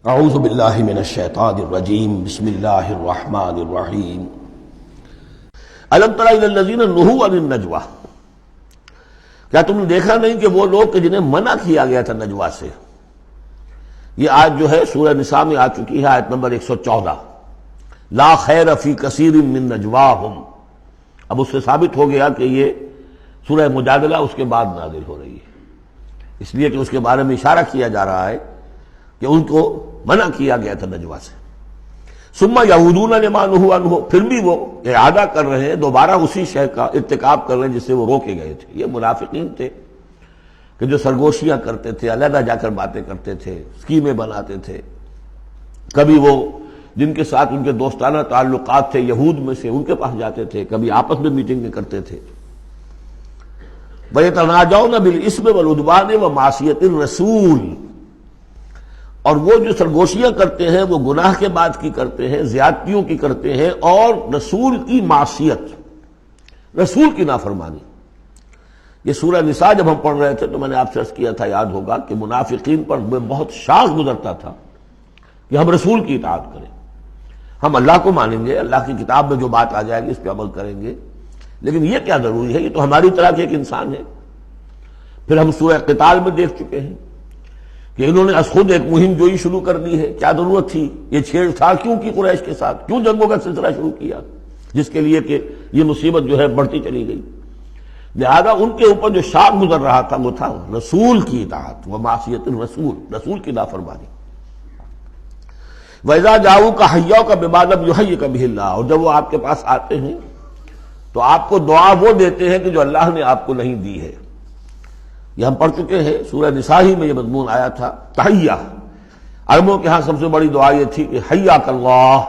اعوذ باللہ من الشیطان الرجیم بسم اللہ الرحمن الرحیم الم تر الی الذین نہوا عن النجوی، کیا تم نے دیکھا نہیں کہ وہ لوگ کہ جنہیں منع کیا گیا تھا نجوا سے؟ یہ آیت جو ہے سورہ نساء میں آ چکی ہے، آیت نمبر 114، لا خیر فی کثیر من نجواہم۔ اب اس سے ثابت ہو گیا کہ یہ سورہ مجادلہ اس کے بعد نازل ہو رہی ہے، اس لیے کہ اس کے بارے میں اشارہ کیا جا رہا ہے کہ ان کو منع کیا گیا تھا نجوا سے۔ ثم یعودون لما نہوا عنہ، پھر بھی وہ اعادہ کر رہے ہیں، دوبارہ اسی شے کا ارتکاب کر رہے ہیں جس سے وہ روکے گئے تھے۔ یہ منافقین تھے کہ جو سرگوشیاں کرتے تھے، علیحدہ جا کر باتیں کرتے تھے، اسکیمیں بناتے تھے۔ کبھی وہ جن کے ساتھ ان کے دوستانہ تعلقات تھے یہود میں سے ان کے پاس جاتے تھے، کبھی آپس میں میٹنگیں کرتے تھے۔ وَيَتَنَاجَوْنَ بِالْإِثْمِ وَالْعُدْوَانِ وَمَعْصِيَتِ الرَّسُولِ، اور وہ جو سرگوشیاں کرتے ہیں وہ گناہ کے بعد کی کرتے ہیں، زیادتیوں کی کرتے ہیں، اور رسول کی معصیت، رسول کی نافرمانی۔ یہ سورہ نساء جب ہم پڑھ رہے تھے تو میں نے آپ سے عرض کیا تھا، یاد ہوگا کہ منافقین پر بہت شاخ گزرتا تھا کہ ہم رسول کی اطاعت کریں، ہم اللہ کو مانیں گے، اللہ کی کتاب میں جو بات آ جائے گی اس پہ عمل کریں گے، لیکن یہ کیا ضروری ہے، یہ تو ہماری طرح کے ایک انسان ہے۔ پھر ہم سورہ قتال میں دیکھ چکے ہیں کہ انہوں نے از خود ایک مہم جوئی شروع کر دی ہے۔ کیا ضرورت تھی یہ چھیڑ چھاڑ کیوں کی قریش کے ساتھ، کیوں جنگوں کا سلسلہ شروع کیا، جس کے لیے کہ یہ مصیبت جو ہے بڑھتی چلی گئی۔ لہذا ان کے اوپر جو شاخ گزر رہا تھا وہ تھا رسول کی اطاعت ومعصیت الرسول، رسول کی نافرمانی۔ وَإِذَا جَاءُوكَ حَيَّوْكَ بِمَا لَمْ يُحَيِّكَ بِهِ اللَّهُ، اور جب وہ آپ کے پاس آتے ہیں تو آپ کو دعا وہ دیتے ہیں کہ جو اللہ نے آپ کو نہیں دی ہے۔ یہ ہم پڑھ چکے ہیں، سورہ نساء ہی میں یہ مضمون آیا تھا۔ تحیہ، عربوں کے ہاں سب سے بڑی دعا یہ تھی کہ حیاک اللہ،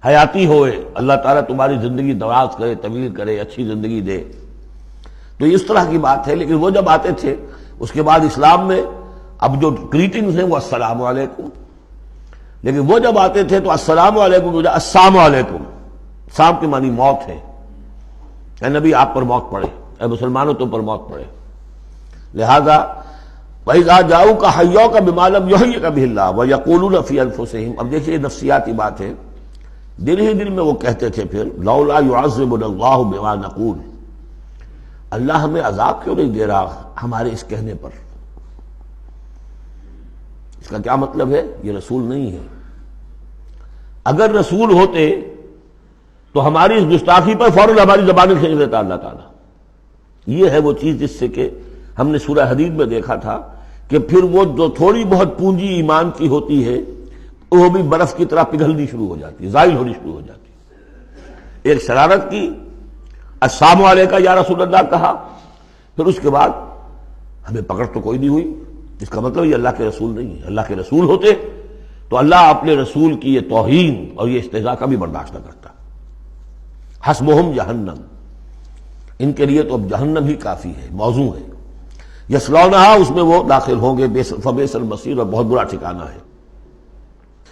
حیاتی ہوئے، اللہ تعالیٰ تمہاری زندگی دراز کرے، طویل کرے، اچھی زندگی دے۔ تو اس طرح کی بات ہے، لیکن وہ جب آتے تھے اس کے بعد اسلام میں اب جو گریٹنگز ہیں وہ السلام علیکم، لیکن وہ جب آتے تھے تو السلام علیکم جو السلام علیکم، سام کے معنی موت ہے، اے نبی آپ پر موت پڑے، اے مسلمانوں تم پر موت پڑے۔ لہذا وَإِذَا جَاءُوكَ حَيَّوْكَ بِمَا لَمْ يُحَيِّكَ بِهِ اللَّهُ وَيَقُولُونَ فِي أَنفُسِهِمْ، اب دیکھیے یہ نفسیاتی بات ہے، دل ہی دل میں وہ کہتے تھے پھر لولا يعذبنا الله بما نقول، اللہ ہمیں عذاب کیوں نہیں دے رہا ہمارے اس کہنے پر۔ اس کا کیا مطلب ہے؟ یہ رسول نہیں ہے۔ اگر رسول ہوتے تو ہماری اس گستاخی پر فوراً ہماری زبانیں کھینچ لیتا اللہ تعالیٰ۔ یہ ہے وہ چیز جس سے کہ ہم نے سورہ حدید میں دیکھا تھا کہ پھر وہ جو تھوڑی بہت پونجی ایمان کی ہوتی ہے وہ بھی برف کی طرح پگھلنی شروع ہو جاتی ہے، زائل ہونی شروع ہو جاتی ہے۔ ایک شرارت کی، السلام علیکم یا رسول اللہ کہا، پھر اس کے بعد ہمیں پکڑ تو کوئی نہیں ہوئی، اس کا مطلب یہ اللہ کے رسول نہیں ہے۔ اللہ کے رسول ہوتے تو اللہ اپنے رسول کی یہ توہین اور یہ استہزاء کا بھی برداشت نہ کرتا۔ حسبہم جہنم، ان کے لیے تو اب جہنم ہی کافی ہے، موضوع ہے۔ یصلونہا، اس میں وہ داخل ہوں گے، فبئس المصیر، اور بہت برا ٹھکانہ ہے۔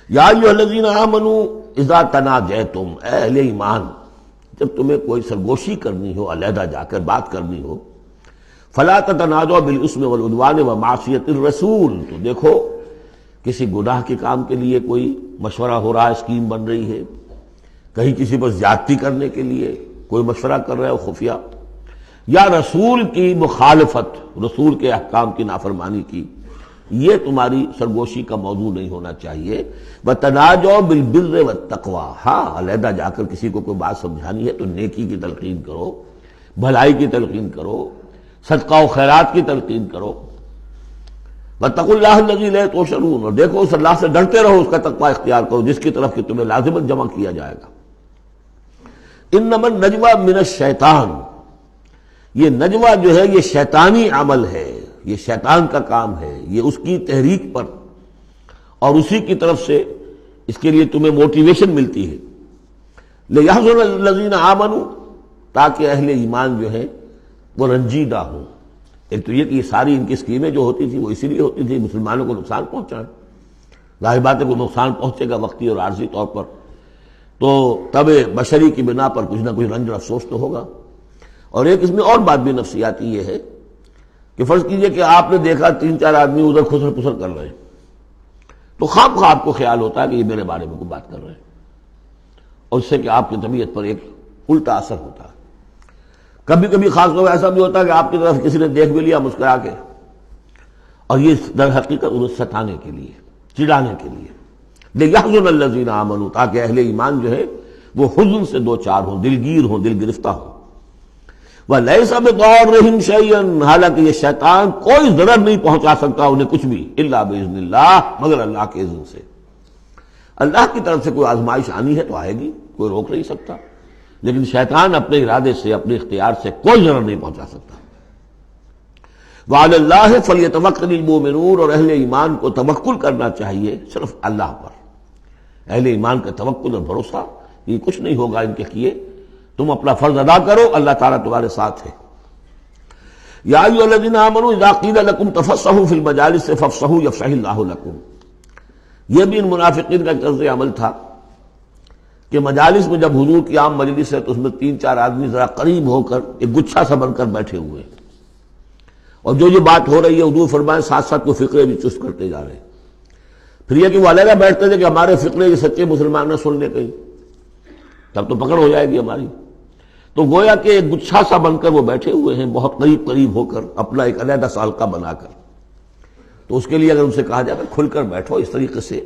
یا ایھا الذین آمنوا اذا تناجیتم، اے اہل ایمان جب تمہیں کوئی سرگوشی کرنی ہو، علیحدہ جا کر بات کرنی ہو، فلا تتناجوا بالاسم والعدوان ومعصیۃ الرسول، تو دیکھو کسی گناہ کے کام کے لیے کوئی مشورہ ہو رہا ہے، اسکیم بن رہی ہے، کہیں کسی پر زیادتی کرنے کے لیے کوئی مشورہ کر رہا ہے خفیہ، یا رسول کی مخالفت، رسول کے احکام کی نافرمانی کی، یہ تمہاری سرگوشی کا موضوع نہیں ہونا چاہیے۔ وَتَنَاجَوْا بِالْبِرِّ وَالتَّقْوَىٰ، ہاں علیحدہ جا کر کسی کو کوئی بات سمجھانی ہے تو نیکی کی تلقین کرو، بھلائی کی تلقین کرو، صدقہ و خیرات کی تلقین کرو۔ وَاتَّقُوا اللَّهَ الَّذِي إِلَيْهِ تُحْشَرُونَ، اور دیکھو اس اللہ سے ڈرتے رہو، اس کا تقویٰ اختیار کرو جس کی طرف کہ تمہیں لازماً جمع کیا جائے گا۔ انما النجوى من الشیطان، یہ نجوہ جو ہے یہ شیطانی عمل ہے، یہ شیطان کا کام ہے، یہ اس کی تحریک پر اور اسی کی طرف سے اس کے لیے تمہیں موٹیویشن ملتی ہے۔ لِيَحْزُنَ الَّذِينَ آمَنُوا، تاکہ اہل ایمان جو ہیں وہ رنجیدہ ہوں۔ ایک تو یہ کہ یہ ساری ان کی اسکیمیں جو ہوتی تھی وہ اسی لیے ہوتی تھی مسلمانوں کو نقصان پہنچائیں، ظاہر بات ہے کو نقصان پہنچے گا وقتی اور عارضی طور پر، تو طبع بشری کی بنا پر کچھ نہ کچھ رنج اور افسوس تو ہوگا۔ اور ایک اس میں اور بات بھی نفسیاتی یہ ہے کہ فرض کیجئے کہ آپ نے دیکھا 3-4 آدمی ادھر خسر پسر کر رہے ہیں، تو خواہ آپ کو خیال ہوتا ہے کہ یہ میرے بارے میں کوئی بات کر رہے ہیں، اور اس سے کہ آپ کی طبیعت پر ایک الٹا اثر ہوتا ہے۔ کبھی کبھی خاص طور پر ایسا بھی ہوتا ہے کہ آپ کی طرف کسی نے دیکھ بھی لیا مسکرا کے، اور یہ در حقیقت انہیں ستانے کے لیے، چڑھانے کے لیے، لِيَحْزُنَ الَّذِينَ آمَنُوا، تاکہ اہل ایمان جو ہے وہ حزن سے دو چار ہوں، دلگیر ہوں، دل گرفتہ ہوں۔ وَلَيْسَ بِضَارِّهِمْ شَيْئًا، حالانکہ یہ شیطان کوئی ضرر نہیں پہنچا سکتا انہیں کچھ بھی، إِلَّا بِإِذْنِ اللَّهِ، مگر اللہ کے اذن سے۔ اللہ کی طرف سے کوئی آزمائش آنی ہے تو آئے گی، کوئی روک نہیں سکتا، لیکن شیطان اپنے ارادے سے، اپنے اختیار سے کوئی ضرر نہیں پہنچا سکتا۔ وعلی اللہ فلیتوکل المؤمنون، اور اہل ایمان کو توکل کرنا چاہیے صرف اللہ پر۔ اہل ایمان کا توکل اور بھروسہ، یہ کچھ نہیں ہوگا ان کے کیے، تم اپنا فرض ادا کرو، اللہ تعالیٰ تمہارے ساتھ ہے۔ یا ایھا الذین آمنوا اذا قیل لکم تفصحوا فی المجالس فافصحوا یفصح اللہ لکم، یہ بھی ان منافقین کا طرز عمل تھا کہ مجالس میں جب حضور کی عام مجلس ہے تو اس میں 3-4 آدمی ذرا قریب ہو کر ایک گچھا سا بن کر بیٹھے ہوئے ہیں، اور جو بات ہو رہی ہے حضور فرمائے ساتھ ساتھ وہ فقرے بھی چست کرتے جا رہے ہیں۔ پھر یہ کہ وہ علیحدہ بیٹھتے تھے کہ ہمارے فقرے یہ سچے مسلمان نہ سن لے کہیں، تب تو پکڑ ہو جائے گی ہماری۔ تو گویا کہ ایک گچھا سا بن کر وہ بیٹھے ہوئے ہیں، بہت قریب قریب ہو کر، اپنا ایک علیحدہ سالقہ بنا کر۔ تو اس کے لیے اگر ان سے کہا جائے کہ کھل کر بیٹھو، اس طریقے سے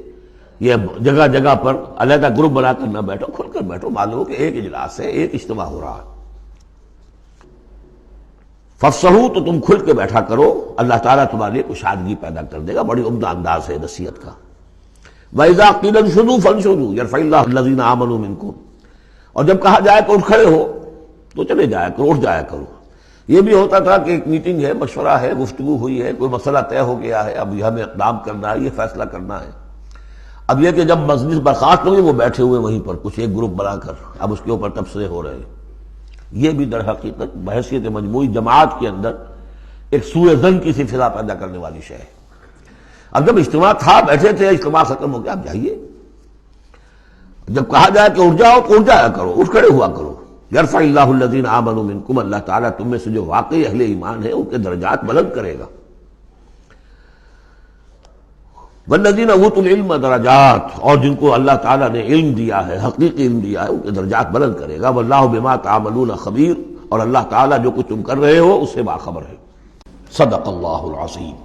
یہ جگہ جگہ پر علیحدہ گروپ بنا کر نہ بیٹھو، کھل کر بیٹھو، معلوم ہو کہ ایک اجلاس ہے، ایک اجتماع ہو رہا ہے۔ فافصحوا، تو تم کھل کے بیٹھا کرو، اللہ تعالیٰ تمہارے لیے کشادگی پیدا کر دے گا۔ بڑی عمدہ انداز ہے نصیحت کا۔ وَإِذَا قِيلَ انشُزُوا فَانشُزُوا يَرْفَعِ اللَّهُ الَّذِينَ آمَنُوا مِنكُمْ، اور جب کہا جائے کہ اٹھ کھڑے ہو تو چلے جایا کرو، اٹھ جایا کرو۔ یہ بھی ہوتا تھا کہ ایک میٹنگ ہے، مشورہ ہے، گفتگو ہوئی ہے، کوئی مسئلہ طے ہو گیا ہے، اب یہ ہمیں اقدام کرنا ہے، یہ فیصلہ کرنا ہے۔ اب یہ کہ جب مجلس برخاست ہوئی وہ بیٹھے ہوئے وہیں پر کچھ ایک گروپ بنا کر، اب اس کے اوپر تبصرے ہو رہے ہیں۔ یہ بھی در حقیقت بحیثیت مجموعی جماعت کے اندر ایک سوء ظن کی سی فضا پیدا کرنے والی شے ہے۔ اب جب اجتماع تھا، بیٹھے تھے، اجتماع ختم ہو گیا، اب جائیے۔ جب کہا جائے کہ اٹھ جاؤ تو اٹھ جایا کرو، اٹھ کھڑے ہوا کرو۔ یرفع اللہ الذین آمنوا منکم، اللہ تعالیٰ تم میں سے جو واقعی اہل ایمان ہے ان کے درجات بلند کرے گا۔ والذین اوتوا العلم درجات، اور جن کو اللہ تعالیٰ نے علم دیا ہے، حقیقی علم دیا ہے، ان کے درجات بلند کرے گا۔ واللہ بما تعملون خبیر، اور اللہ تعالیٰ جو کچھ تم کر رہے ہو اس سے باخبر ہے۔ صدق اللہ العظیم۔